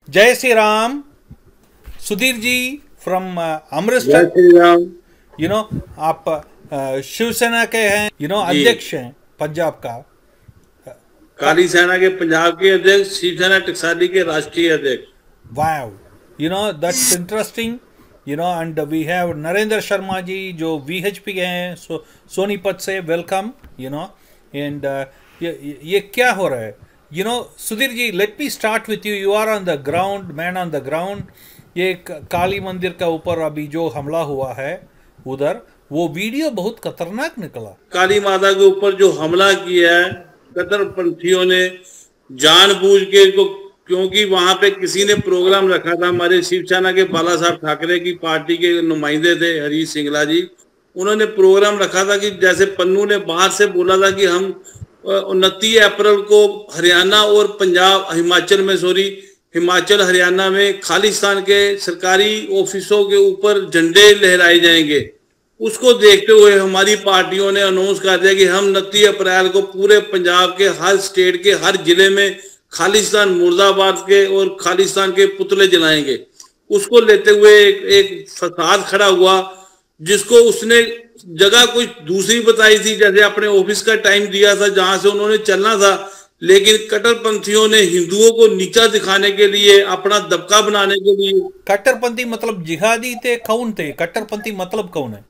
जय श्री राम। सुधीर जी फ्रॉम जय Amritsar. Shri Ram you know आप शिवसेना के हैं, जी। अध्यक्ष हैं पंजाब का। काली सेना के पंजाब के अध्यक्ष, शिवसेना टकसाली के राष्ट्रीय अध्यक्ष। Wow, that's interesting. And we have Narendra Sharma ji जो वीएचपी के हैं, सोनीपत से। वेलकम। एंड ये क्या हो रहा है? Sudhir ji, let me start with you. You are on the ground, man on the ground. ये काली मंदिर का ऊपर अभी जो हमला हुआ है उधर, वो वीडियो बहुत खतरनाक निकला। काली माता के ऊपर जो हमला किया है कट्टरपंथियों ने जानबूझ के, क्योंकि वहां पे किसी ने प्रोग्राम रखा था। हमारे शिवसेना के बाला साहब ठाकरे की पार्टी के नुमाइंदे थे हरीश सिंगला जी, उन्होंने प्रोग्राम रखा था कि जैसे पन्नू ने बाहर से बोला था कि हम 29 अप्रैल को हरियाणा और पंजाब, हिमाचल हरियाणा में खालिस्तान के सरकारी ऑफिसों के ऊपर झंडे लहराए जाएंगे। उसको देखते हुए हमारी पार्टियों ने अनाउंस कर दिया कि हम 29 अप्रैल को पूरे पंजाब के हर स्टेट के हर जिले में खालिस्तान मुर्दाबाद के और खालिस्तान के पुतले जलाएंगे। उसको लेते हुए एक फसाद खड़ा हुआ, जिसको उसने जगह कुछ दूसरी बताई थी, जैसे अपने ऑफिस का टाइम दिया था जहां से उन्होंने चलना था, लेकिन कट्टरपंथियों ने हिंदुओं को नीचा दिखाने के लिए, अपना दबका बनाने के लिए। कट्टरपंथी मतलब जिहादी थे? कौन थे कट्टरपंथी? मतलब कौन है?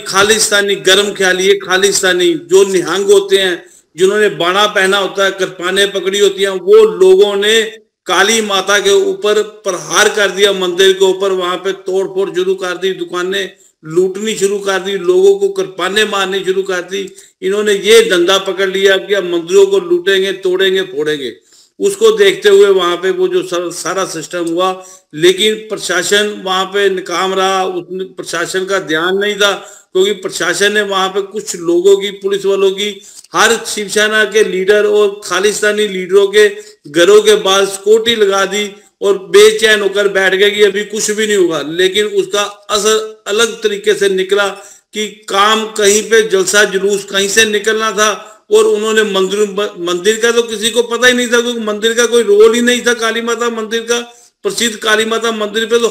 खालिस्तानी गरम ख्याली है। खालिस्तानी जो निहंग होते हैं, जिन्होंने बाणा पहना होता है, कृपाने पकड़ी होती हैं, वो लोगों ने काली माता के ऊपर प्रहार कर दिया। मंदिर के ऊपर वहां पे तोड़फोड़ शुरू कर दी, दुकानें लूटनी शुरू कर दी, लोगों को कृपाने मारनी शुरू कर दी। इन्होंने ये धंधा पकड़ लिया कि अब मंदिरों को लूटेंगे, तोड़ेंगे, फोड़ेंगे। उसको देखते हुए वहां पे वो जो सारा सिस्टम हुआ, लेकिन प्रशासन वहां पे नाकाम रहा। उसने प्रशासन का ध्यान नहीं था, क्योंकि प्रशासन ने वहां पे कुछ लोगों की, पुलिस वालों की, हर शिवसेना के लीडर और खालिस्तानी लीडरों के घरों के बाहर सिक्योरिटी लगा दी और बेचैन होकर बैठ गए कि अभी कुछ भी नहीं होगा। लेकिन उसका असर अलग तरीके से निकला कि काम कहीं पे जलसा जुलूस कहीं से निकलना था, और उन्होंने मंदिर का तो किसी को पता ही नहीं था, क्योंकि मंदिर का कोई रोल ही नहीं था। काली माता मंदिर का, प्रसिद्ध काली माता मंदिर पे तो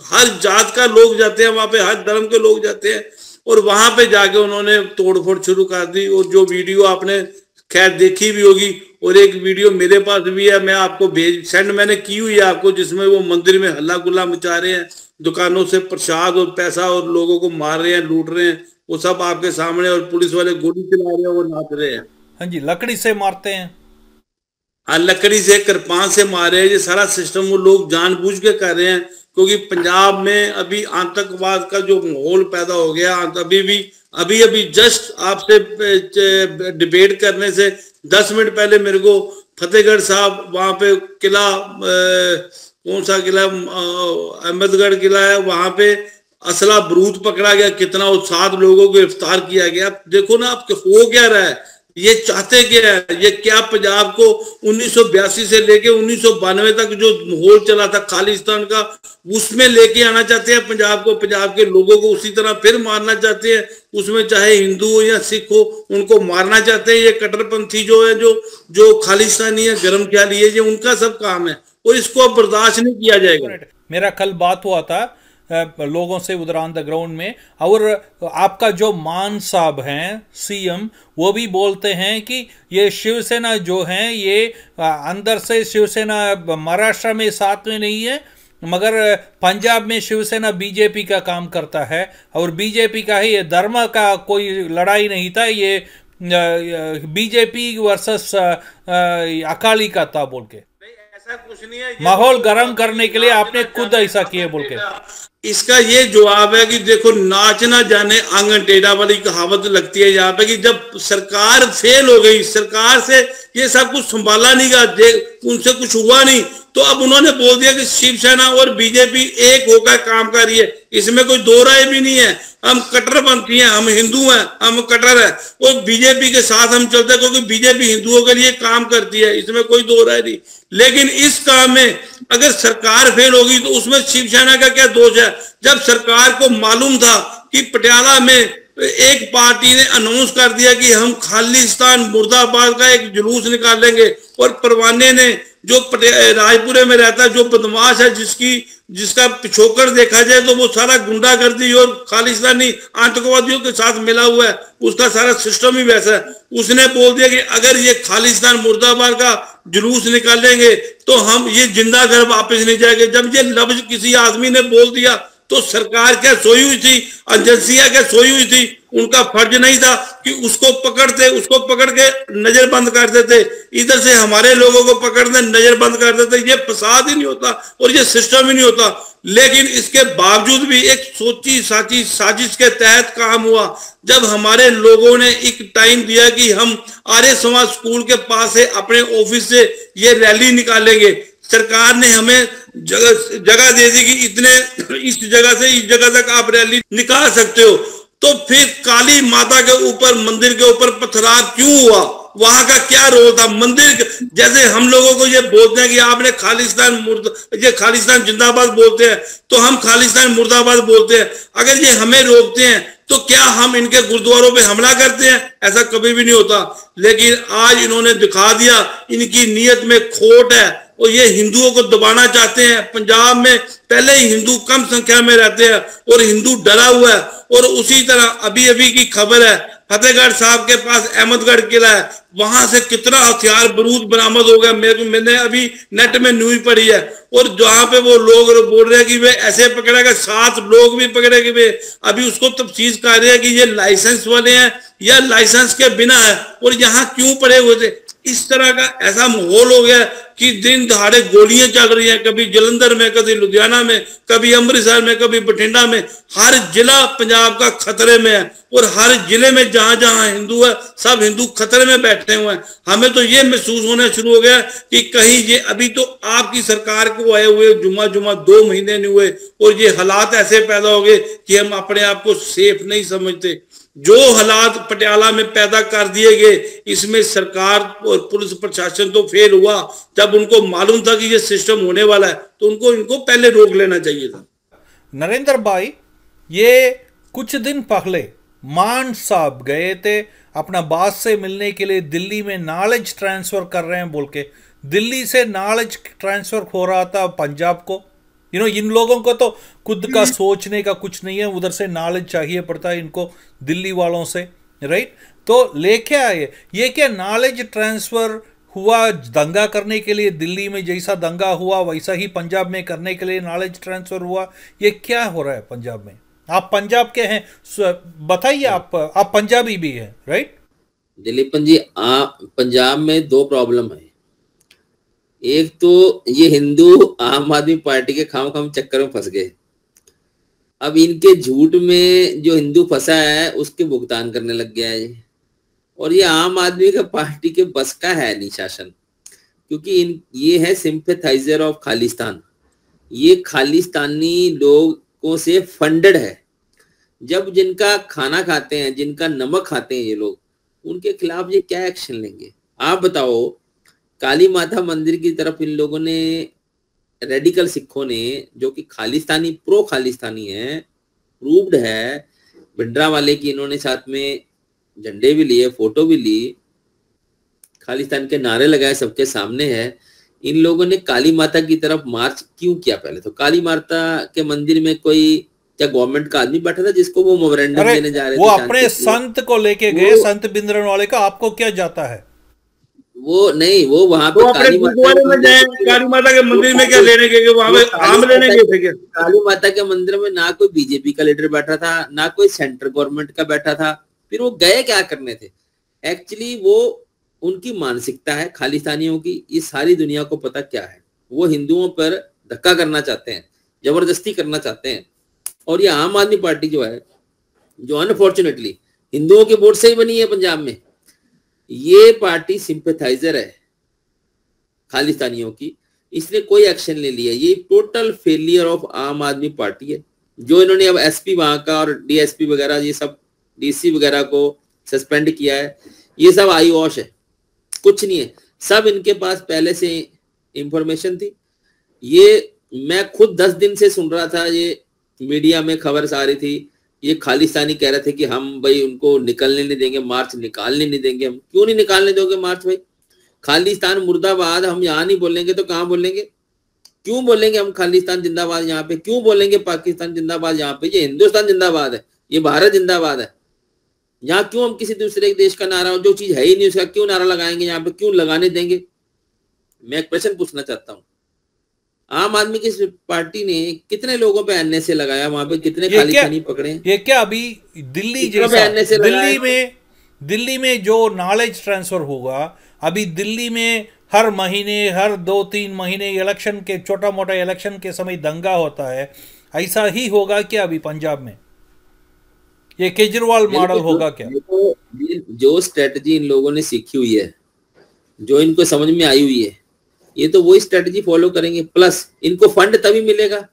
हर जात का लोग जाते हैं, वहां पे हर धर्म के लोग जाते हैं, और वहां पे जाके उन्होंने तोड़फोड़ शुरू कर दी। और जो वीडियो आपने खैर देखी भी होगी, और एक वीडियो मेरे पास भी है, मैं आपको सेंड मैंने की हुई है आपको, जिसमें वो मंदिर में हल्ला गुल्ला मचा रहे हैं, दुकानों से प्रसाद और पैसा और लोगों को मार रहे हैं, लूट रहे हैं, वो सब आपके सामने। और पुलिस वाले गोली चला रहे हैं, वो नाच रहे हैं। हाँ जी, लकड़ी से मारते हैं। हाँ, लकड़ी से, कृपान से मारे हैं। ये सारा सिस्टम वो लोग जानबूझ के कर रहे हैं, क्योंकि पंजाब में अभी आतंकवाद का जो माहौल पैदा हो गया, अभी जस्ट आपसे डिबेट करने से 10 मिनट पहले मेरे को फतेहगढ़ साहब, वहां पे किला, कौन सा किला, अहमदगढ़ किला है, वहां पे असला बरूद पकड़ा गया। कितना, 7 लोगों को गिरफ्तार किया गया। देखो ना आप हो क्या रहा है, ये चाहते क्या है? ये क्या पंजाब को 1982 से लेके 1992 तक जो माहौल चला था खालिस्तान का, उसमें लेके आना चाहते हैं पंजाब को। पंजाब के लोगों को उसी तरह फिर मारना चाहते हैं, उसमें चाहे हिंदू हो या सिख हो, उनको मारना चाहते हैं। ये कट्टरपंथी जो है, जो खालिस्तानी है, गरम ख्याली है, ये उनका सब काम है, और इसको बर्दाश्त नहीं किया जाएगा। मेरा कल बात हुआ था लोगों से उधर ऑन द ग्राउंड में, और आपका जो मान साहब हैं सीएम, वो भी बोलते हैं कि ये शिवसेना जो है, ये अंदर से शिवसेना महाराष्ट्र में साथ में नहीं है, मगर पंजाब में शिवसेना बीजेपी का काम करता है, और बीजेपी का ही, ये धर्म का कोई लड़ाई नहीं था, ये बीजेपी वर्सेस अकाली का था बोल के। ऐसा कुछ नहीं है, माहौल गर्म करने के लिए आपने खुद ऐसा किया बोल के। इसका ये जवाब है कि देखो, नाच ना जाने आंगन टेढ़ा वाली कहावत लगती है यहाँ पे, कि जब सरकार फेल हो गई, सरकार से ये सब कुछ संभाला नहीं गया, उनसे कुछ हुआ नहीं, तो अब उन्होंने बोल दिया कि शिवसेना और बीजेपी एक होकर काम कर रही है। इसमें कोई दो राय भी नहीं है। हम कट्टरपंथी हैं, हम हिंदू हैं, हम कट्टर है, और बीजेपी के साथ हम चलते हैं, क्योंकि बीजेपी हिंदुओं के लिए काम करती है, इसमें कोई दो राय नहीं। लेकिन इस काम में अगर सरकार फेल होगी तो उसमें शिवसेना का क्या दोष है? जब सरकार को मालूम था कि पटियाला में एक पार्टी ने अनाउंस कर दिया कि हम खालिस्तान मुर्दाबाद का एक जुलूस निकालेंगे, और परवाने ने जो राजपुरे में रहता है, जो बदमाश है, जिसका पिछोकर देखा जाए तो वो सारा गुंडागर्दी और खालिस्तानी आतंकवादियों के साथ मिला हुआ है, उसका सारा सिस्टम ही वैसा है। उसने बोल दिया कि अगर ये खालिस्तान मुर्दाबाद का जुलूस निकालेंगे तो हम ये जिंदा घर वापस नहीं जाएंगे। जब ये लफ्ज किसी आदमी ने बोल दिया तो सरकार क्या सोई हुई थी, एजेंसियां क्या सोई हुई थी? उनका फर्ज नहीं था कि उसको पकड़ के नजर बंद कर देते, इधर से हमारे लोगों को पकड़ने नजर बंद कर देते? ये फसाद ही नहीं होता और ये सिस्टम ही नहीं होता। लेकिन इसके बावजूद भी एक सोची साची साजिश के तहत काम हुआ। जब हमारे लोगों ने एक टाइम दिया कि हम आर्य समाज स्कूल के पास से अपने ऑफिस से ये रैली निकालेंगे, सरकार ने हमें जगह दे दी कि इतने इस जगह से इस जगह तक आप रैली निकाल सकते हो, तो फिर काली माता के ऊपर, मंदिर के ऊपर पथराव क्यों हुआ? वहां का क्या रोल था? मंदिर, जैसे हम लोगों को ये बोलते हैं कि आपने खालिस्तान जिंदाबाद बोलते हैं, तो हम खालिस्तान मुर्दाबाद बोलते हैं। अगर ये हमें रोकते हैं तो क्या हम इनके गुरुद्वारों पे हमला करते हैं? ऐसा कभी भी नहीं होता। लेकिन आज इन्होंने दिखा दिया इनकी नीयत में खोट है और ये हिंदुओं को दबाना चाहते हैं। पंजाब में पहले ही हिंदू कम संख्या में रहते हैं और हिंदू डरा हुआ है। और उसी तरह अभी अभी की खबर है, फतेहगढ़ साहब के पास अहमदगढ़ किला है, वहां से कितना हथियार बारूद बरामद हो गया। मैंने अभी नेट में न्यूज पढ़ी है। और जहां पे वो लोग बोल रहे हैं कि वे ऐसे पकड़ेगा, 7 लोग भी पकड़ेंगे, वे अभी उसको तफ्तीश कर रहे हैं कि ये लाइसेंस वाले हैं या लाइसेंस के बिना है और यहाँ क्यों पड़े हुए थे। इस तरह का ऐसा माहौल हो गया कि दिन दहाड़े गोलियां चल रही हैं, कभी जलंधर में, कभी लुधियाना में, कभी अमृतसर में, कभी बठिंडा में। हर जिला पंजाब का खतरे में है और हर जिले में जहां जहां हिंदू है, सब हिंदू खतरे में बैठे हुए हैं। हमें तो ये महसूस होना शुरू हो गया कि कहीं ये, अभी तो आपकी सरकार को आए हुए जुम्मा 2 महीने नहीं हुए और ये हालात ऐसे पैदा हो गए कि हम अपने आप को सेफ नहीं समझते। जो हालात पटियाला में पैदा कर दिए गए, इसमें सरकार और पुलिस प्रशासन तो फेल हुआ। जब उनको मालूम था कि ये सिस्टम होने वाला है तो इनको पहले रोक लेना चाहिए था। नरेंद्र भाई, ये कुछ दिन पहले मान साहब गए थे अपना बास से मिलने के लिए, दिल्ली में नॉलेज ट्रांसफर कर रहे हैं बोल के। दिल्ली से नॉलेज ट्रांसफर हो रहा था पंजाब को। इन लोगों को तो खुद का सोचने का कुछ नहीं है, उधर से नॉलेज चाहिए पड़ता है इनको दिल्ली वालों से, राइट? तो लेके आए ये क्या नॉलेज ट्रांसफर हुआ दंगा करने के लिए? दिल्ली में जैसा दंगा हुआ वैसा ही पंजाब में करने के लिए नॉलेज ट्रांसफर हुआ? ये क्या हो रहा है पंजाब में? आप पंजाब के हैं, बताइए। आप पंजाबी भी हैं, राइट? दिलीपन जी, पंजाब में 2 प्रॉब्लम है। एक तो ये हिंदू आम आदमी पार्टी के खाम चक्कर में फंस गए। अब इनके झूठ में जो हिंदू फंसा है उसके भुगतान करने लग गया है। और ये आम आदमी का पार्टी के बस का है नहीं शासन, क्योंकि ये है सिंपैथाइजर ऑफ खालिस्तान। ये खालिस्तानी लोगों से फंडेड है। जब जिनका खाना खाते हैं, जिनका नमक खाते हैं ये लोग, उनके खिलाफ ये क्या एक्शन लेंगे? आप बताओ। काली माता मंदिर की तरफ इन लोगों ने, रेडिकल सिखों ने, जो कि खालिस्तानी, प्रो खालिस्तानी है, प्रूव्ड है, भिंडरा वाले की इन्होंने साथ में झंडे भी लिए, फोटो भी ली, खालिस्तान के नारे लगाए, सबके सामने है। इन लोगों ने काली माता की तरफ मार्च क्यों किया? पहले तो काली माता के मंदिर में कोई क्या गवर्नमेंट का आदमी बैठा था जिसको वो मेमोरेंडम देने जा रहे थे? वो अपने संत को लेके गए, संत बिंद्रन वाले का। आपको क्या जाता है? वो नहीं, वो वहां पे काली माता के मंदिर में क्या लेने के, वहां पे आम लेने गए थे क्या? काली माता के मंदिर में ना कोई बीजेपी का लीडर बैठा था, ना कोई सेंट्रल गवर्नमेंट का बैठा था। फिर वो गए क्या करने थे? एक्चुअली वो उनकी मानसिकता है खालिस्तानियों की, ये सारी दुनिया को पता क्या है। वो हिंदुओं पर धक्का करना चाहते हैं, जबरदस्ती करना चाहते हैं। और ये आम आदमी पार्टी जो है, जो अनफॉर्चुनेटली हिंदुओं के वोट से ही बनी है पंजाब में, ये पार्टी सिंपैथाइजर है खालिस्तानियों की, इसलिए कोई एक्शन ले लिया। ये टोटल फेलियर ऑफ आम आदमी पार्टी है। जो इन्होंने अब एसपी वहां का और डीएसपी वगैरह, ये सब डीसी वगैरह को सस्पेंड किया है, ये सब आई वॉश है, कुछ नहीं है। सब इनके पास पहले से इंफॉर्मेशन थी। ये मैं खुद 10 दिन से सुन रहा था, ये मीडिया में खबर आ रही थी, ये खालिस्तानी कह रहे थे कि हम भाई उनको निकलने नहीं देंगे, मार्च निकालने नहीं देंगे। हम क्यों नहीं निकालने दोगे मार्च भाई? खालिस्तान मुर्दाबाद हम यहाँ नहीं बोलेंगे तो कहाँ बोलेंगे? क्यों बोलेंगे हम खालिस्तान जिंदाबाद यहाँ पे? क्यों बोलेंगे पाकिस्तान जिंदाबाद यहाँ पे? ये हिंदुस्तान जिंदाबाद है, ये भारत जिंदाबाद है। यहाँ क्यों हम किसी दूसरे एक देश का नारा, जो चीज है ही नहीं उसका क्यों नारा लगाएंगे? यहाँ पे क्यों लगाने देंगे? मैं एक प्रश्न पूछना चाहता हूँ, आम आदमी की पार्टी ने कितने लोगों पे एनएसए लगाया? वहां पे कितने खालिस्तानी पकड़े? ये क्या अभी दिल्ली जैसा, दिल्ली में जो नॉलेज ट्रांसफर होगा, अभी दिल्ली में हर महीने, हर 2-3 महीने इलेक्शन के, छोटा मोटा इलेक्शन के समय दंगा होता है, ऐसा ही होगा क्या अभी पंजाब में? ये केजरीवाल मॉडल होगा क्या? जो स्ट्रेटजी इन लोगों ने सीखी हुई है, जो इनको समझ में आई हुई है, ये तो वही स्ट्रेटजी फॉलो करेंगे। प्लस इनको फंड तभी मिलेगा,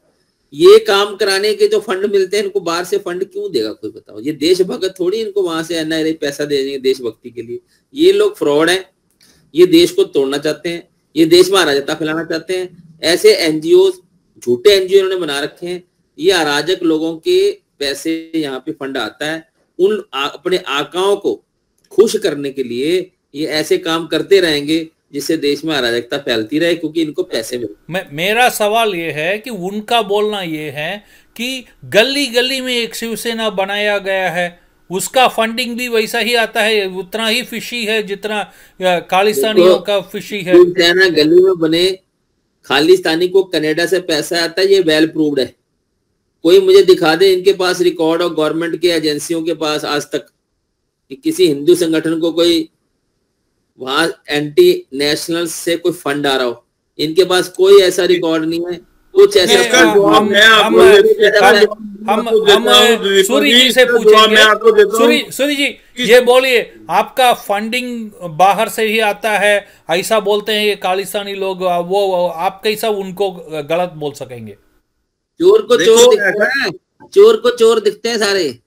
ये काम कराने के जो फंड मिलते हैं इनको बाहर से फंड क्यों देगा कोई बताओ? ये देशभक्त थोड़ी इनको वहां से एनआरआई पैसा दे देंगे देशभक्ति के लिए। ये लोग फ्रॉड हैं, ये देश को तोड़ना चाहते हैं, ये देश में अराजकता फैलाना चाहते हैं। ऐसे एनजीओ, झूठे एनजीओ इन्होंने बना रखे हैं। ये अराजक लोगों के पैसे यहाँ पे फंड आता है, उन अपने आकाओं को खुश करने के लिए ये ऐसे काम करते रहेंगे जिससे देश में अराजकता फैलती रहे, क्योंकि इनको पैसे मिले। मेरा सवाल ये है कि उनका बोलना ये है कि गली गली में एक शिवसेना बनाया गया है, उसका फंडिंग भी वैसा ही आता है, उतना ही फिशी है जितना खालिस्तानियों का फिशी है। शिवसेना गली में बने, खालिस्तानी को कनाडा से पैसा आता है, ये वेल प्रूव्ड है। कोई मुझे दिखा दे इनके पास रिकॉर्ड और गवर्नमेंट के एजेंसियों के पास आज तक कि किसी हिंदू संगठन को कोई वहां एंटी नेशनल से कोई फंड आ रहा हो। इनके पास कोई ऐसा रिकॉर्ड नहीं है। कुछ ऐसा हम सूरी जी से पूछेंगे। सूरी जी, ये बोलिए, आपका फंडिंग बाहर से ही आता है ऐसा बोलते हैं ये खालिस्तानी लोग, वो आप कैसा उनको गलत बोल सकेंगे? चोर को चोर दिखता है, चोर को चोर दिखते हैं सारे।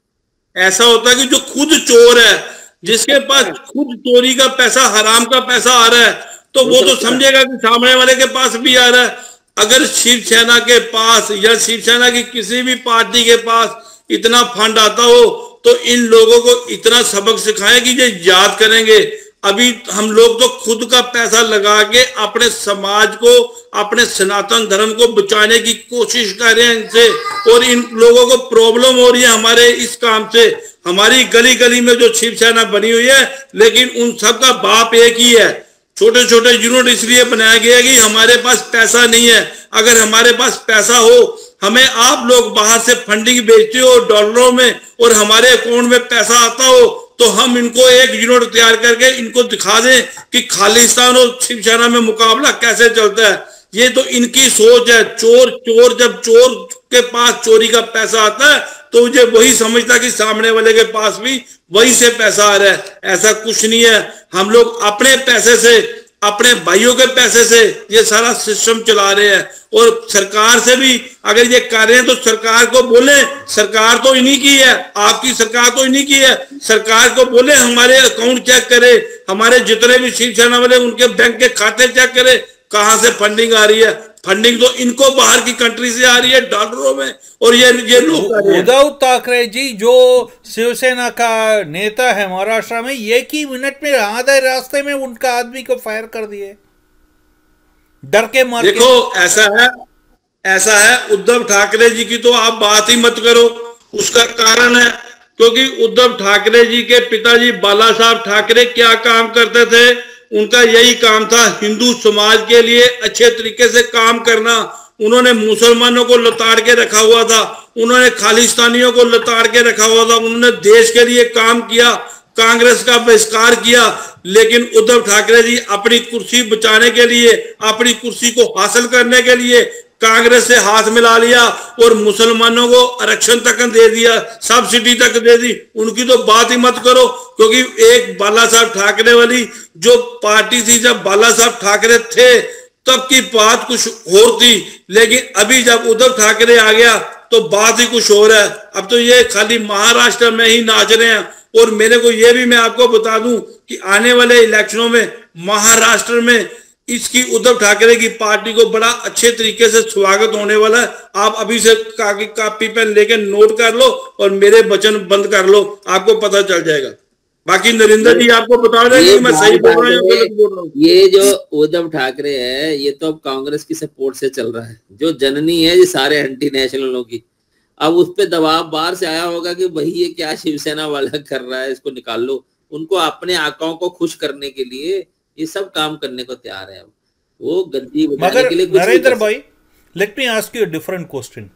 ऐसा होता है कि जो खुद चोर है, जिसके पास खुद चोरी का पैसा, हराम का पैसा आ रहा है, तो वो तो समझेगा कि सामने वाले के पास भी आ रहा है। अगर शिवसेना के पास या शिवसेना की किसी भी पार्टी के पास इतना फंड आता हो तो इन लोगों को इतना सबक सिखाएं कि ये याद करेंगे। अभी हम लोग तो खुद का पैसा लगा के अपने समाज को, अपने सनातन धर्म को बचाने की कोशिश कर रहे हैं इनसे, और इन लोगों को प्रॉब्लम हो रही है हमारे इस काम से। हमारी गली गली में जो शिवसेना बनी हुई है, लेकिन उन सब का बाप एक ही है। छोटे छोटे यूनिट इसलिए बनाया गया कि हमारे पास पैसा नहीं है। अगर हमारे पास पैसा हो, हमें आप लोग बाहर से फंडिंग बेचते हो डॉलरों में, और हमारे अकाउंट में पैसा आता हो, तो हम इनको एक यूनिट तैयार करके इनको दिखा दें कि खालिस्तान और शिवसेना में मुकाबला कैसे चलता है। ये तो इनकी सोच है। चोर जब चोर के पास चोरी का पैसा आता है तो मुझे वही समझता कि सामने वाले के पास भी वही से पैसा आ रहा है। ऐसा कुछ नहीं है। हम लोग अपने पैसे से, अपने भाइयों के पैसे से ये सारा सिस्टम चला रहे हैं। और सरकार से भी अगर ये कर रहे हैं तो सरकार को बोले, सरकार तो इन्हीं की है, आपकी सरकार तो इन्हीं की है। सरकार को बोले हमारे अकाउंट चेक करे, हमारे जितने भी शिवसेना वाले उनके बैंक के खाते चेक करे, कहां से फंडिंग आ रही है। फंडिंग तो इनको बाहर की कंट्री से आ रही है डॉलरों में। और ये लोग, उद्धव ठाकरे जी जो शिवसेना का नेता है महाराष्ट्र में, एक ही मिनट में आधे रास्ते में उनका आदमी को फायर कर दिए, डर के मार। देखो ऐसा है उद्धव ठाकरे जी की तो आप बात ही मत करो। उसका कारण है क्योंकि उद्धव ठाकरे जी के पिताजी बाला साहब ठाकरे क्या काम करते थे? उनका यही काम था हिंदू समाज के लिए अच्छे तरीके से काम करना। उन्होंने मुसलमानों को लताड़ के रखा हुआ था, उन्होंने खालिस्तानियों को लताड़ के रखा हुआ था, उन्होंने देश के लिए काम किया, कांग्रेस का बहिष्कार किया। लेकिन उद्धव ठाकरे जी अपनी कुर्सी बचाने के लिए, अपनी कुर्सी को हासिल करने के लिए कांग्रेस से हाथ मिला लिया और मुसलमानों को आरक्षण तक दे दिया, सब्सिडी तक दे दी। उनकी तो बात ही मत करो, क्योंकि एक बाला साहब ठाकरे वाली जो पार्टी थी, जब बाला साहब ठाकरे थे तब की बात कुछ और थी, लेकिन अभी जब उद्धव ठाकरे आ गया तो बात ही कुछ और है। अब तो ये खाली महाराष्ट्र में ही नाच रहे हैं। और मेरे को ये भी मैं आपको बता दूं कि आने वाले इलेक्शनों में महाराष्ट्र में इसकी उद्धव ठाकरे की पार्टी को बड़ा अच्छे तरीके से स्वागत होने वाला है। आप अभी से कापी पेन लेके नोट कर लो और मेरे वचन बंद कर लो, आपको पता चल जाएगा। बाकी नरेंद्र जी आपको बता रहे हैं कि मैं सही बोल रहा हूँ या गलत बोल रहा हूँ। ये जो उद्धव ठाकरे है ये तो अब कांग्रेस की सपोर्ट से चल रहा है, जो जननी है ये सारे एंटी नेशनलों की। अब उस पे दबाव बाहर से आया होगा कि भाई ये क्या शिवसेना वाला कर रहा है, इसको निकाल लो। उनको अपने आकाओं को खुश करने के लिए ये सब काम करने को तैयार है। वो गद्दी मगर के लिए कुछ नरेंद्र भाई, let me ask you different question.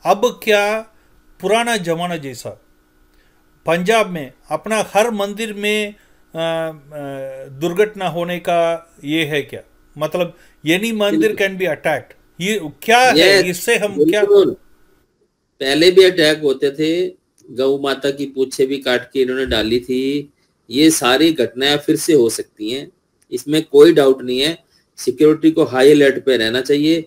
अब क्या पुराना जमाना जैसा पंजाब में अपना हर मंदिर में दुर्घटना होने का ये है क्या? मतलब एनी मंदिर कैन बी अटैक्ड, ये क्या है? इससे हम क्या, पहले भी अटैक होते थे, गौ माता की पूछे भी काट के इन्होंने डाली थी। ये सारी घटनाएं फिर से हो सकती हैं, इसमें कोई डाउट नहीं है। सिक्योरिटी को हाई अलर्ट पे रहना चाहिए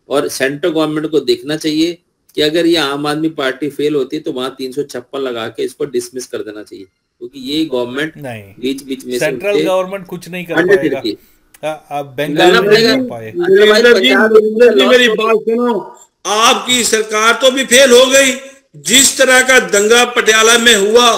और सेंट्रल गवर्नमेंट को देखना चाहिए कि अगर ये आम आदमी पार्टी फेल होती है तो वहां 356 लगा के इसको डिसमिस कर देना चाहिए, क्योंकि ये गवर्नमेंट बीच बीच में सेंट्रल गवर्नमेंट कुछ नहीं कर पाएगा। बंगाल में नहीं कर पाए। मेरी बात सुनो, आपकी सरकार तो भी फेल हो गई। जिस तरह का दंगा पटियाला में हुआ,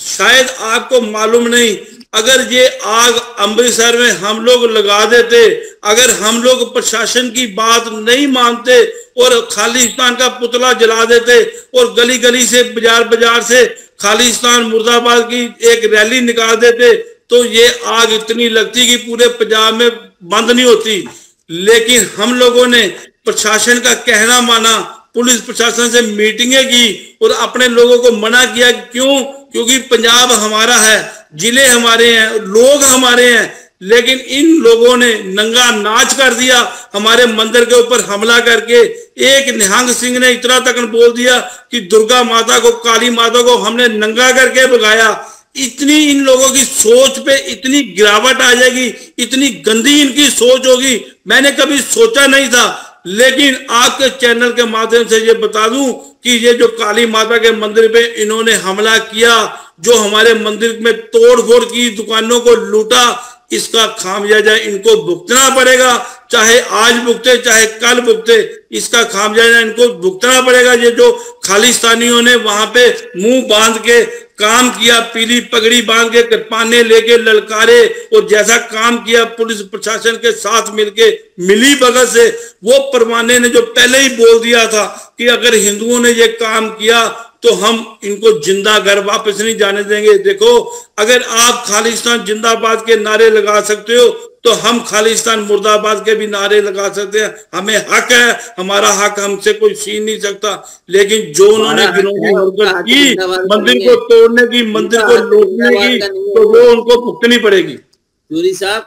शायद आपको मालूम नहीं, अगर ये आग अमृतसर में हम लोग लगा देते, अगर हम लोग प्रशासन की बात नहीं मानते और खालिस्तान का पुतला जला देते और गली गली से बाजार बाजार से खालिस्तान मुर्दाबाद की एक रैली निकाल देते, तो ये आग इतनी लगती कि पूरे पंजाब में बंद नहीं होती। लेकिन हम लोगों ने प्रशासन का कहना माना, पुलिस प्रशासन से मीटिंगें की और अपने लोगों को मना किया। क्यों? क्योंकि पंजाब हमारा है, जिले हमारे हैं, लोग हमारे हैं। लेकिन इन लोगों ने नंगा नाच कर दिया, हमारे मंदिर के ऊपर हमला करके। एक निहंग सिंह ने इतना तक बोल दिया कि दुर्गा माता को, काली माता को हमने नंगा करके भगाया। इतनी इन लोगों की सोच पे इतनी गिरावट आ जाएगी, इतनी गंदी इनकी सोच होगी, मैंने कभी सोचा नहीं था। लेकिन आपके चैनल के माध्यम से ये बता दूं कि ये जो काली माता के मंदिर पे इन्होंने हमला किया, जो हमारे मंदिर में तोड़फोड़ की, दुकानों को लूटा, इसका खामियाजा इनको भुगतना पड़ेगा। चाहे आज भुगते चाहे कल भुगते, इसका खामियाजा इनको भुगतना पड़ेगा। ये जो खालिस्तानियों ने वहां पे मुंह बांध के काम किया, पीली पगड़ी बांध के, कृपाने लेके ललकारे और जैसा काम किया पुलिस प्रशासन के साथ मिलके मिली भगत से, वो परमाने ने जो पहले ही बोल दिया था कि अगर हिंदुओं ने ये काम किया तो हम इनको जिंदा घर वापस नहीं जाने देंगे। देखो, अगर आप खालिस्तान जिंदाबाद के नारे लगा सकते हो तो हम खालिस्तान मुर्दाबाद के भी नारे लगा सकते हैं। हमें हक है, हमारा हक हमसे कोई छीन नहीं सकता। लेकिन जो उन्होंने घिनौनी हरकत की, मंदिर को तोड़ने की, मंदिर को लूटने की, तो वो उनको भुगतनी पड़ेगी। सूरी साहब,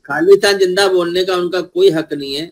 खालिस्तान जिंदा बोलने का उनका कोई हक नहीं है,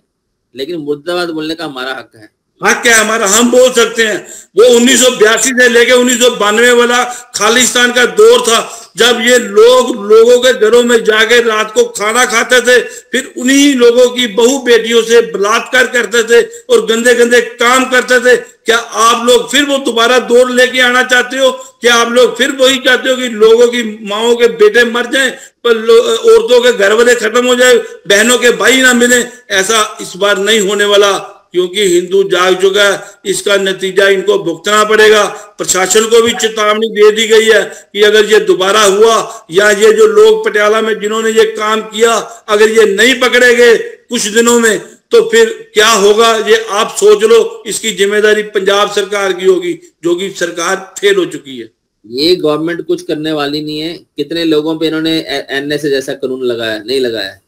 लेकिन मुर्दाबाद बोलने का हमारा हक है। हक है हमारा, हम बोल सकते हैं। वो 1982 से लेके 1992 वाला खालिस्तान का दौर था, जब ये लोगों के घरों में जाके रात को खाना खाते थे, फिर उन्हीं लोगों की बहू बेटियों से बलात्कार करते थे और गंदे गंदे काम करते थे। क्या आप लोग फिर वो दोबारा दौर लेके आना चाहते हो? क्या आप लोग फिर वही चाहते हो कि लोगों की माओं के बेटे मर जाएं, पर औरतों के घर वाले खत्म हो जाए, बहनों के भाई ना मिले? ऐसा इस बार नहीं होने वाला, क्योंकि हिंदू जाग चुका है। इसका नतीजा इनको भुगतना पड़ेगा। प्रशासन को भी चेतावनी दे दी गई है कि अगर ये दोबारा हुआ, या ये जो लोग पटियाला में जिन्होंने ये काम किया, अगर ये नहीं पकड़े गए कुछ दिनों में, तो फिर क्या होगा ये आप सोच लो। इसकी जिम्मेदारी पंजाब सरकार की होगी, जो कि सरकार फेल हो चुकी है। ये गवर्नमेंट कुछ करने वाली नहीं है। कितने लोगों पे इन्होंने एनएसए जैसा कानून लगाया? नहीं लगाया।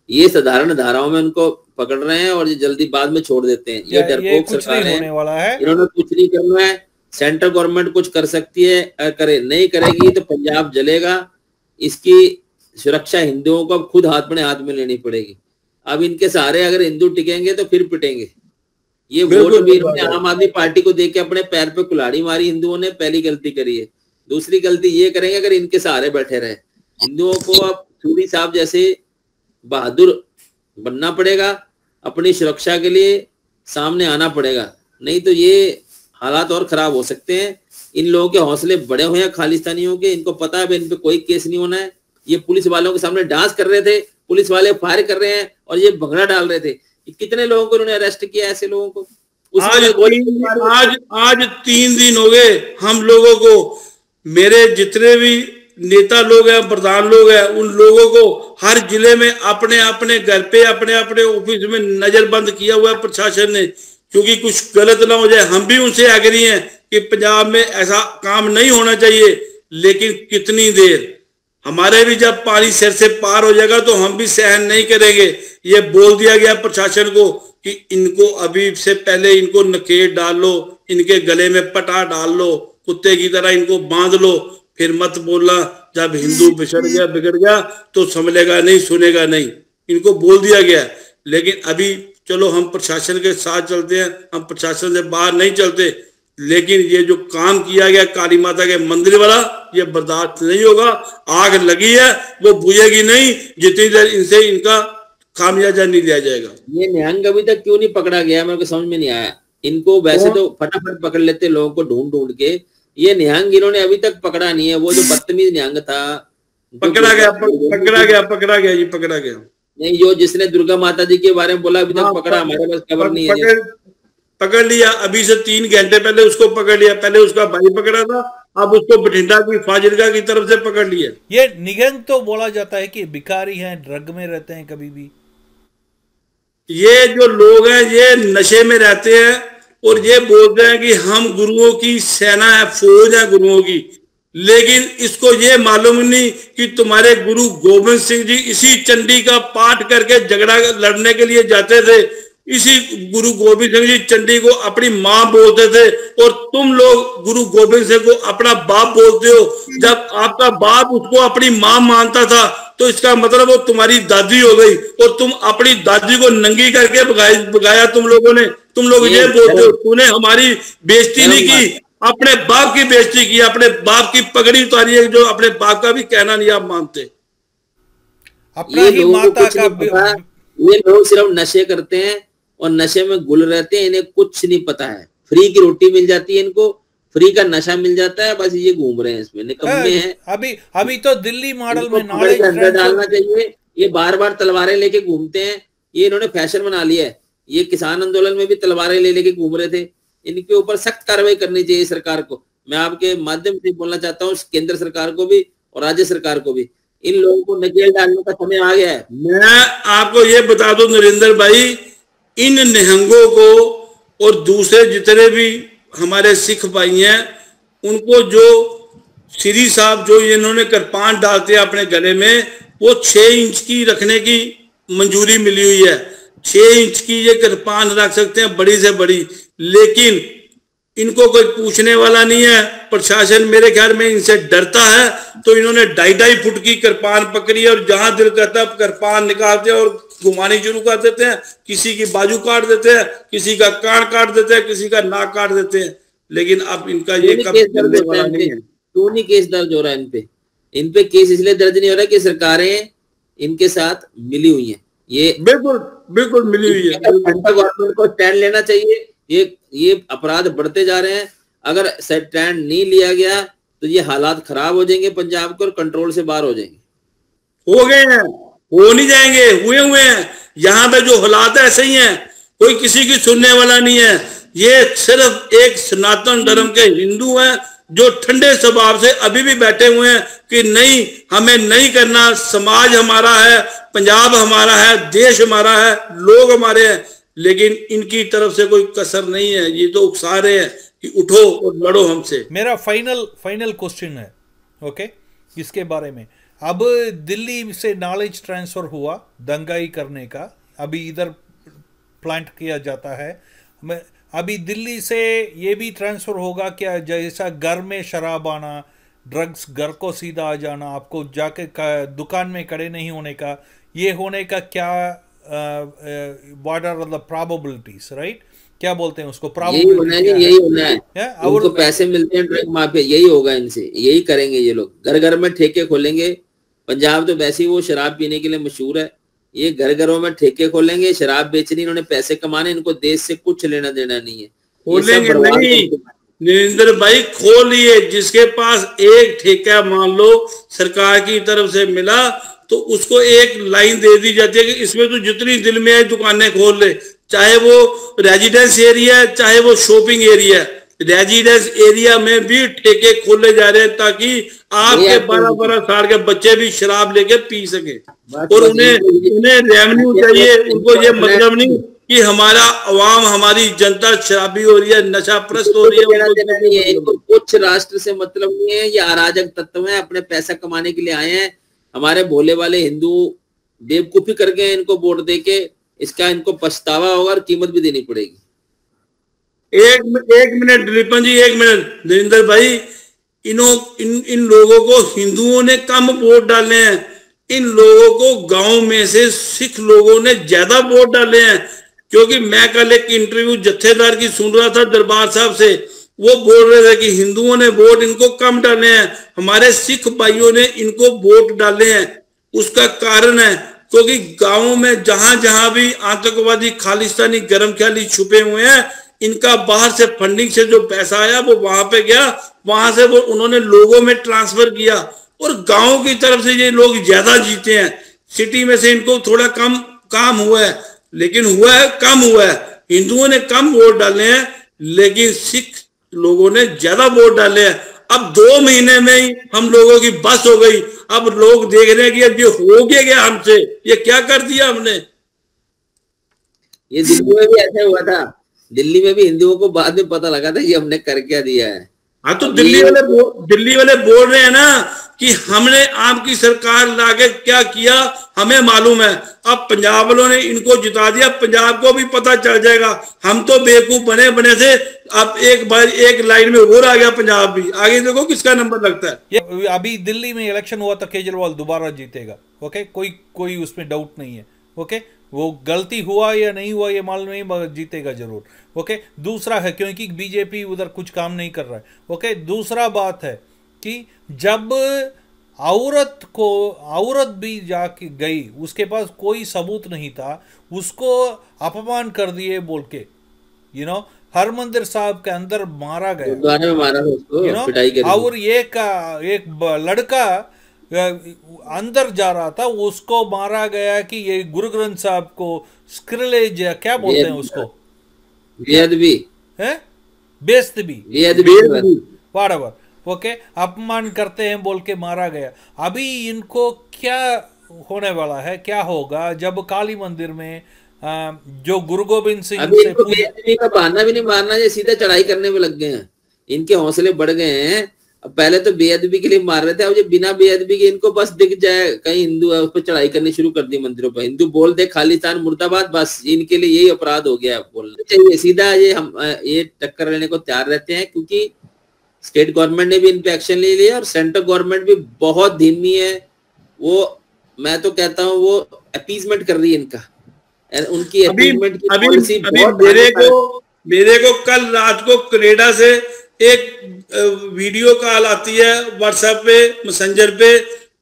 ये साधारण धाराओं में उनको पकड़ रहे हैं और ये जल्दी बाद में छोड़ देते हैं। ये डरपोक सरकार है, इन्होंने कुछ नहीं करना है। सेंट्रल गवर्नमेंट कुछ कर सकती है, करे नहीं करेगी तो पंजाब जलेगा। इसकी सुरक्षा हिंदुओं को अब खुद अपने हाथ में लेनी पड़ेगी। अब इनके सहारे अगर हिंदू टिकेंगे तो फिर पिटेंगे। ये वोट भी इन्होंने आम आदमी पार्टी को देके अपने पैर पे कुल्हाड़ी मारी हिंदुओं ने, पहली गलती करी है। दूसरी गलती ये करेंगे अगर इनके सहारे बैठे रहे। हिंदुओं को अब सूरी साहब जैसे बहादुर बनना पड़ेगा, अपनी सुरक्षा के लिए सामने आना पड़ेगा, नहीं तो ये हालात और खराब हो सकते हैं। इन लोगों के हौसले बड़े हुए हैं खालिस्तानियों के, इनको पता है इन पे कोई केस नहीं होना है। ये पुलिस वालों के सामने डांस कर रहे थे, पुलिस वाले फायर कर रहे हैं और ये भगड़ा डाल रहे थे। कितने लोगों को उन्होंने अरेस्ट किया ऐसे लोगों को? आज 3 दिन हो गए हम लोगों को। मेरे जितने भी नेता लोग हैं, प्रधान लोग हैं, उन लोगों को हर जिले में अपने अपने घर पे, अपने अपने ऑफिस में नजरबंद किया हुआ है प्रशासन ने, क्योंकि कुछ गलत ना हो जाए। हम भी उनसे एग्री हैं कि पंजाब में ऐसा काम नहीं होना चाहिए, लेकिन कितनी देर? हमारे भी जब पानी सिर से पार हो जाएगा तो हम भी सहन नहीं करेंगे। ये बोल दिया गया प्रशासन को कि इनको अभी से पहले इनको नकेल डाल लो, इनके गले में पटा डाल लो, कुत्ते की तरह इनको बांध लो, फिर मत बोलना जब हिंदू बिगड़ गया तो संभलेगा नहीं, सुनेगा नहीं, इनको बोल दिया गया। लेकिन अभी चलो हम प्रशासन के साथ चलते हैं, हम प्रशासन से बाहर नहीं चलते, लेकिन ये जो काम किया गया काली माता के मंदिर वाला, ये बर्दाश्त नहीं होगा। आग लगी है, वो बुझेगी नहीं जितनी देर इनसे इनका खामियाजा नहीं लिया जाएगा। ये निहंग अभी तक क्यों नहीं पकड़ा गया, मेरे को समझ में नहीं आया। इनको वैसे तो फटाफट पकड़ लेते लोगों को ढूंढ ढूंढ के, ये निहंग इन्होंने अभी तक पकड़ा नहीं है। वो जो बदतमीज निहंग था पकड़ा गया जी, पकड़ा गया। नहीं, जो जिसने दुर्गा माता जी के बारे में बोला अभी तक पकड़ा, हमारे पास खबर नहीं है। पकड़ लिया, अभी से 3 घंटे पहले उसको पकड़ लिया। पहले उसका भाई पकड़ा था, अब उसको बठिंडा की फाजिलका की तरफ से पकड़ लिया। ये निहंग तो बोला जाता है कि भिखारी हैं, ड्रग में रहते हैं कभी भी। ये जो लोग हैं ये नशे में रहते हैं और ये बोलते हैं कि हम गुरुओं की सेना है, फौज है गुरुओं की, लेकिन इसको ये मालूम नहीं कि तुम्हारे गुरु गोविंद सिंह जी इसी चंडी का पाठ करके झगड़ा लड़ने के लिए जाते थे। इसी गुरु गोविंद सिंह जी चंडी को अपनी मां बोलते थे और तुम लोग गुरु गोविंद सिंह को अपना बाप बोलते हो। जब आपका बाप उसको अपनी मां मानता था तो इसका मतलब वो तुम्हारी दादी हो गई और तुम अपनी दादी को नंगी करके भगाया तुम लोगों ने। तुम लोग ये बोलते हो तूने हमारी बेइज्जती नहीं की, अपने बाप की बेइज्जती की, अपने बाप की पगड़ी उतारी है, जो अपने बाप का भी कहना नहीं आप मानते। अपना ही माता का ये लोग सिर्फ नशे करते हैं और नशे में गुल रहते हैं, इन्हें कुछ नहीं पता है। फ्री की रोटी मिल जाती है इनको, फ्री का नशा मिल जाता है, बस ये घूम रहे हैं इसमें, निकम्मे हैं। अभी तो दिल्ली मॉडल में अंदर डालना चाहिए। ये बार बार तलवारें लेके घूमते हैं, ये इन्होंने फैशन बना लिया है। ये किसान आंदोलन में भी तलवारें ले लेके घूम रहे थे। इनके ऊपर सख्त कार्रवाई करनी चाहिए सरकार को। मैं आपके माध्यम से बोलना चाहता हूँ केंद्र सरकार को भी और राज्य सरकार को भी, इन लोगों को नकेल डालने का समय आ गया है। मैं आपको ये बता दूं नरेंद्र भाई, इन निहंगों को और दूसरे जितने भी हमारे सिख भाई हैं, उनको जो श्री साहब जो इन्होंने कृपान डालते हैं अपने गले में, वो 6 इंच की रखने की मंजूरी मिली हुई है। 6 इंच की ये कृपान रख सकते हैं, बड़ी से बड़ी, लेकिन इनको कोई पूछने वाला नहीं है। प्रशासन मेरे ख्याल में इनसे डरता है, तो इन्होंने 2.5 फुट की कृपान पकड़ी और जहां दिल करता है कृपान निकालते हैं और घुमानी शुरू कर देते हैं। किसी की बाजू काट देते हैं, किसी का कान काट देते हैं, किसी का नाक काट देते हैं। लेकिन अब इनका ये कब चलने वाला नहीं है। क्यों नहीं केस दर्ज हो रहा है इन पे केस इसलिए दर्ज नहीं हो रहा कि सरकारें इनके साथ मिली हुई हैं। ये बिल्कुल मिली हुई है। गवर्नमेंट को स्टैंड लेना चाहिए। ये अपराध बढ़ते जा रहे हैं। अगर स्टैंड नहीं लिया गया तो ये हालात खराब हो जाएंगे पंजाब के और कंट्रोल से बाहर हो जाएंगे। हो गए हैं, हो नहीं जाएंगे, हुए हैं। यहाँ पे जो हालात है ऐसे ही हैं, कोई किसी की सुनने वाला नहीं है। ये सिर्फ एक सनातन धर्म के हिंदू हैं जो ठंडे स्वभाव से अभी भी बैठे हुए हैं कि नहीं, हमें नहीं करना, समाज हमारा है, पंजाब हमारा है, देश हमारा है, लोग हमारे हैं। लेकिन इनकी तरफ से कोई कसर नहीं है। ये तो उकसा रहे हैं कि उठो और लड़ो हमसे। मेरा फाइनल क्वेश्चन है, ओके, इसके बारे में। अब दिल्ली से नॉलेज ट्रांसफर हुआ दंगाई करने का, अभी इधर प्लांट किया जाता है। अभी दिल्ली से ये भी ट्रांसफर होगा क्या, जैसा घर में शराब आना, ड्रग्स घर को सीधा आ जाना, आपको जाके दुकान में खड़े नहीं होने का, ये होने का क्या, what are the probabilities, right? क्या बोलते हैं उसको? यही होना है। उनको पैसे मिलते हैं ड्रग माफिया, यही होगा इनसे, यही करेंगे ये लोग। घर घर में ठेके खोलेंगे। पंजाब तो वैसे ही वो शराब पीने के लिए मशहूर है। ये घर घरों में ठेके खोलेंगे, शराब बेचनी, इन्होंने पैसे कमाने, इनको देश से कुछ लेना देना नहीं है। खोलेंगे नहीं नरेंद्र भाई, खोलिए। जिसके पास एक ठेका मान लो सरकार की तरफ से मिला तो उसको एक लाइन दे दी जाती है कि इसमें तो जितनी दिल में है दुकानें खोल ले, चाहे वो रेजिडेंस एरिया है, चाहे वो शॉपिंग एरिया है। रेजिडेंस एरिया में भी ठेके खोले जा रहे हैं ताकि आपके 12-12 साल के बच्चे भी शराब लेके पी सके। और उन्हें रेवेन्यू चाहिए, उनको ये मतलब नहीं कि हमारा अवाम, हमारी जनता शराबी हो रही है, नशाप्रस्त हो रही है। कुछ राष्ट्र से मतलब नहीं है, ये अराजक तत्व है, अपने पैसा कमाने के लिए आए हैं। हमारे भोले वाले हिंदू बेवकूफी करके इनको वोट देके इसका इनको पछतावा होगा और कीमत भी देनी पड़ेगी। एक मिनट दिलीपन जी, एक मिनट नरेंद्र भाई, इन लोगों को हिंदुओं ने कम वोट डाले हैं, इन लोगों को गांव में से सिख लोगों ने ज्यादा वोट डाले हैं। क्योंकि मैं कल एक इंटरव्यू जत्थेदार की सुन रहा था दरबार साहब से, वो बोल रहे थे कि हिंदुओं ने वोट इनको कम डाले हैं, हमारे सिख भाइयों ने इनको वोट डाले हैं। उसका कारण है क्योंकि गांवों में जहां जहां भी आतंकवादी खालिस्तानी गरम ख्याली छुपे हुए हैं, इनका बाहर से फंडिंग से जो पैसा आया वो वहां पे गया, वहां से वो उन्होंने लोगों में ट्रांसफर किया और गांव की तरफ से ये लोग ज्यादा जीते हैं। सिटी में से इनको थोड़ा कम काम हुआ है, लेकिन हुआ है, कम हुआ है। हिंदुओं ने कम वोट डाले हैं लेकिन सिख लोगों ने ज्यादा वोट डाले हैं। अब 2 महीने में ही हम लोगों की बस हो गई। अब लोग देख रहे हैं कि अब ये हो गया हमसे, ये क्या कर दिया हमने। ये दिल्ली में भी ऐसा हुआ था, दिल्ली में भी हिंदुओं को बाद में पता लगा था कि हमने कर क्या दिया है। हाँ, तो दिल्ली वाले बोल रहे हैं ना कि हमने आपकी सरकार लाके क्या किया हमें मालूम है। अब पंजाब वालों ने इनको जिता दिया, पंजाब को भी पता चल जाएगा। हम तो बेवकूफ बने थे, अब एक बार एक लाइन में और आ गया पंजाब भी। आगे देखो किसका नंबर लगता है। ये अभी दिल्ली में इलेक्शन हुआ था, केजरीवाल दोबारा जीतेगा। ओके, कोई उसमें डाउट नहीं है। ओके, वो गलती हुआ या नहीं हुआ ये मालूम नहीं, मगर जीतेगा जरूर। ओके, दूसरा है क्योंकि बीजेपी उधर कुछ काम नहीं कर रहा है। ओके, दूसरा बात है कि जब औरत भी जाके गई, उसके पास कोई सबूत नहीं था, उसको अपमान कर दिए बोल के, हरमंदिर साहब के अंदर मारा गया, और एक लड़का अंदर जा रहा था, उसको मारा गया कि ये गुरु ग्रंथ साहब को स्क्रिलेज क्या बोलते हैं उसको, बेअदबी है, बेइज्जती, बराबर। ओके, अपमान करते हैं बोल के मारा गया। अभी इनको क्या होने वाला है, क्या होगा जब काली मंदिर में जो गुरु गोविंद सिंह से बेअदबी का बहाना भी नहीं मारना, ये सीधा चढ़ाई करने में लग गए हैं। इनके हौसले बढ़ गए हैं। अब पहले तो बेअदबी के लिए मार रहे थे, अब ये बिना बेअदबी के इनको बस दिख जाए कहीं हिंदू है उस पर चढ़ाई करनी शुरू कर दी मंदिरों पर। हिंदू बोल दे खालिस्तान मुर्दाबाद, बस इनके लिए यही अपराध हो गया बोलना चाहिए सीधा। ये टक्कर लेने को तैयार रहते हैं क्योंकि स्टेट गवर्नमेंट ने भी इन पे एक्शन ले लिया और सेंट्रल गवर्नमेंट भी बहुत धीमी है। वो मैं तो कहता हूँ वो अपीजमेंट कर रही है इनका, उनकी अपीजमेंट की पॉलिसी बहुत। मेरे को कल रात को कनाडा से एक वीडियो कॉल आती है व्हाट्सएप पे, मैसेंजर पे,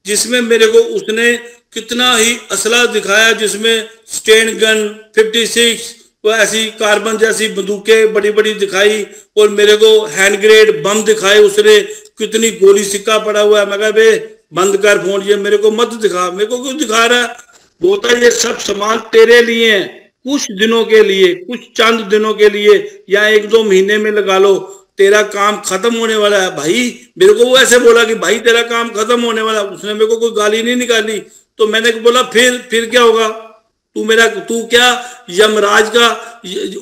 जिसमें मेरे को उसने कितना ही असला दिखाया, जिसमें स्टेन गन 56 वो ऐसी कार्बन जैसी बंदूकें बड़ी बड़ी दिखाई और मेरे को हैंड ग्रेनेड बम दिखाए उसने, कितनी गोली सिक्का पड़ा हुआ है। मैं कहा बे बंद कर फोन, ये मेरे को मत दिखा। मेरे को क्यों दिखा रहा है? बोलता है ये सब सामान तेरे लिए है, कुछ दिनों के लिए, कुछ चंद दिनों के लिए या 1-2 महीने में लगा लो, तेरा काम खत्म होने वाला है। भाई मेरे को वो ऐसे बोला कि भाई तेरा काम खत्म होने वाला। उसने मेरे को कोई गाली नहीं निकाली। तो मैंने बोला फिर क्या होगा? तू क्या यमराज का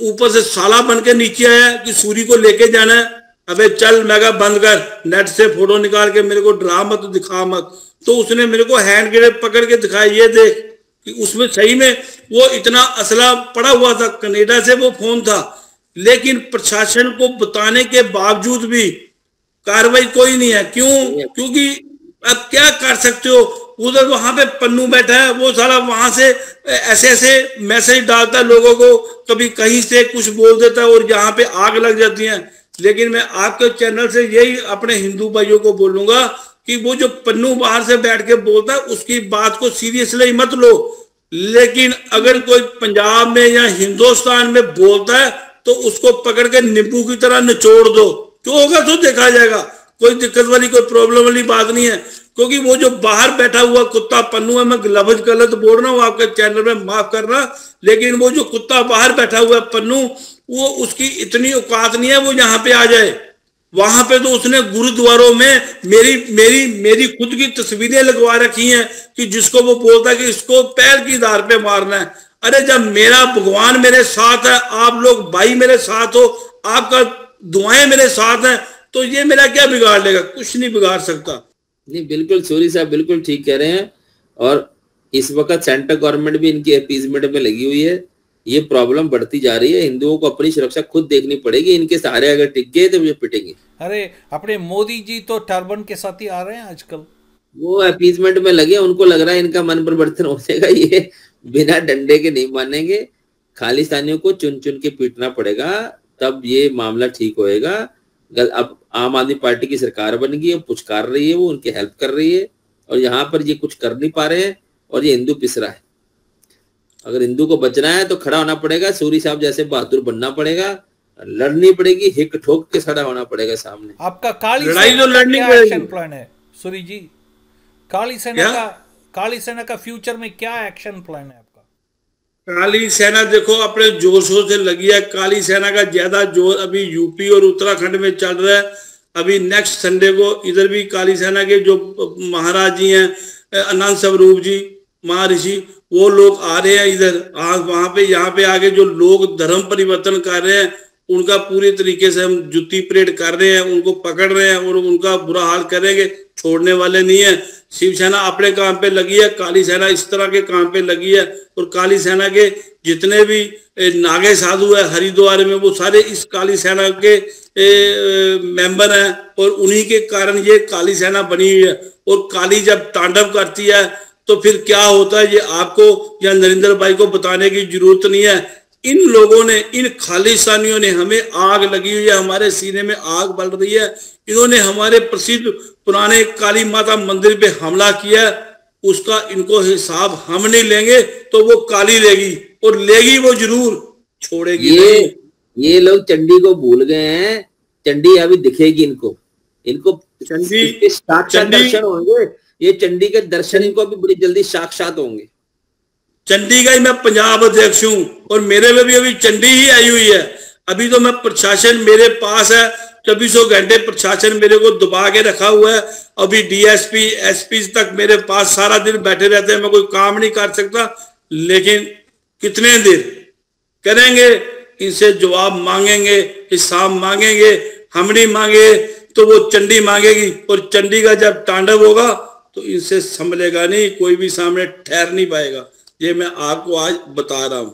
ऊपर से साला बन के नीचे आया कि सूरी को लेके जाना है? अबे चल, मैं कहा बंद कर, नेट से फोटो निकाल के मेरे को ड्रा मत, दिखा मत। तो उसने मेरे को हैंड ग्रेनेड पकड़ के दिखाया, ये देख कि उसमें सही में वो इतना असला पड़ा हुआ था। कनाडा से वो फोन था, लेकिन प्रशासन को बताने के बावजूद भी कार्रवाई कोई नहीं है। क्यों? क्योंकि अब क्या कर सकते हो, उधर वहां पे पन्नू बैठा है, वो साला वहां से ऐसे मैसेज डालता है लोगों को, कभी कहीं से कुछ बोल देता है और यहाँ पे आग लग जाती है। लेकिन मैं आपके चैनल से यही अपने हिंदू भाइयों को बोलूंगा कि वो जो पन्नू बाहर से बैठ के बोलता है उसकी बात को सीरियसली मत लो, लेकिन अगर कोई पंजाब में या हिंदुस्तान में बोलता है तो उसको पकड़ के नींबू की तरह निचोड़ दो। जो होगा तो देखा जाएगा, कोई दिक्कत वाली कोई प्रॉब्लम वाली बात नहीं है। क्योंकि वो जो बाहर बैठा हुआ कुत्ता पन्नू है, मैं लफ्ज गलत बोल रहा हूँ आपके चैनल में, माफ करना, लेकिन वो जो कुत्ता बाहर बैठा हुआ है पन्नू, वो उसकी इतनी औकात नहीं है वो यहाँ पे आ जाए। वहां पे तो उसने गुरुद्वारों में मेरी मेरी मेरी खुद की तस्वीरें लगवा रखी हैं कि जिसको वो बोलता है कि इसको पैर की धार पे मारना है। अरे जब मेरा भगवान मेरे साथ है, आप लोग भाई मेरे साथ हो, आपका दुआएं मेरे साथ हैं, तो ये मेरा क्या बिगाड़ लेगा? कुछ नहीं बिगाड़ सकता। नहीं, बिल्कुल सूरी साहब बिल्कुल ठीक कह रहे हैं। और इस वक्त सेंट्रल गवर्नमेंट भी इनकी अपीजमेंट में लगी हुई है। ये प्रॉब्लम बढ़ती जा रही है। हिंदुओं को अपनी सुरक्षा खुद देखनी पड़ेगी। इनके सहारे अगर टिक गए तो ये पिटेंगे। अरे अपने मोदी जी तो टर्बन के साथ ही आ रहे हैं आजकल। वो अपीजमेंट में लगे, उनको लग रहा है इनका मन परिवर्तन हो जाएगा। ये बिना डंडे के नहीं मानेंगे। खालिस्तानियों को चुन चुन के पीटना पड़ेगा, तब ये मामला ठीक होएगा। अब आम आदमी पार्टी की सरकार बन गई है, पुचकार रही है, वो उनकी हेल्प कर रही है, और यहाँ पर ये कुछ कर नहीं पा रहे हैं और ये हिंदू पिस रहा है। अगर हिंदू को बचना है तो खड़ा होना पड़ेगा, सूरी साहब जैसे बहादुर बनना पड़ेगा, लड़नी पड़ेगी, हिक ठोक के खड़ा होना पड़ेगा सामने। आपका काली लड़ाई सेना तो का लड़नी क्या पड़ेगी। एक्शन प्लान है सूरी जी? काली सेना का फ्यूचर में क्या एक्शन प्लान है आपका? काली सेना देखो अपने जोर शोर से लगी है। काली सेना का ज्यादा जोर अभी यूपी और उत्तराखंड में चल रहा है। अभी नेक्स्ट संडे को इधर भी काली सेना के जो महाराज जी हैं, अनंत स्वरूप जी महर्षि, वो लोग आ रहे हैं इधर। वहां पे यहाँ पे आके जो लोग धर्म परिवर्तन कर रहे हैं उनका पूरी तरीके से हम जुत्ती परेड कर रहे हैं, उनको पकड़ रहे हैं और उनका बुरा हाल करेंगे, छोड़ने वाले नहीं है। शिवसेना अपने काम पे लगी है, काली सेना इस तरह के काम पे लगी है। और काली सेना के जितने भी नागे साधु है हरिद्वार में, वो सारे इस काली सेना के मेंबर हैं और उन्हीं के कारण ये काली सेना बनी हुई है। और काली जब तांडव करती है तो फिर क्या होता है ये आपको या नरेंद्र भाई को बताने की जरूरत नहीं है। इन लोगों ने, इन खालिस्तानियों ने, हमें आग लगी हुई है, हमारे सीने में आग बल रही है। इन्होंने हमारे प्रसिद्ध पुराने काली माता मंदिर पे हमला किया, उसका इनको हिसाब हम नहीं लेंगे तो वो काली लेगी, और लेगी वो जरूर, छोड़ेगी नहीं। ये लोग चंडी को भूल गए हैं। चंडी अभी दिखेगी इनको। चंडी साक्षात दर्शन होंगे। ये चंडी के दर्शन इनको अभी बड़ी जल्दी साक्षात होंगे। चंडी का ही मैं पंजाब अध्यक्ष हूं और मेरे में भी अभी चंडी ही आई हुई है। अभी तो मैं प्रशासन मेरे पास है, 24 घंटे प्रशासन मेरे को दबा के रखा हुआ है। अभी डीएसपी एसपी तक मेरे पास सारा दिन बैठे रहते हैं, मैं कोई काम नहीं कर सकता। लेकिन कितने देर करेंगे? इनसे जवाब मांगेंगे, हिसाब मांगेंगे। हम नहीं मांगे तो वो चंडी मांगेगी, और चंडी का जब तांडव होगा तो इनसे संभलेगा नहीं, कोई भी सामने ठहर नहीं पाएगा। ये मैं आपको आज बता रहा हूं।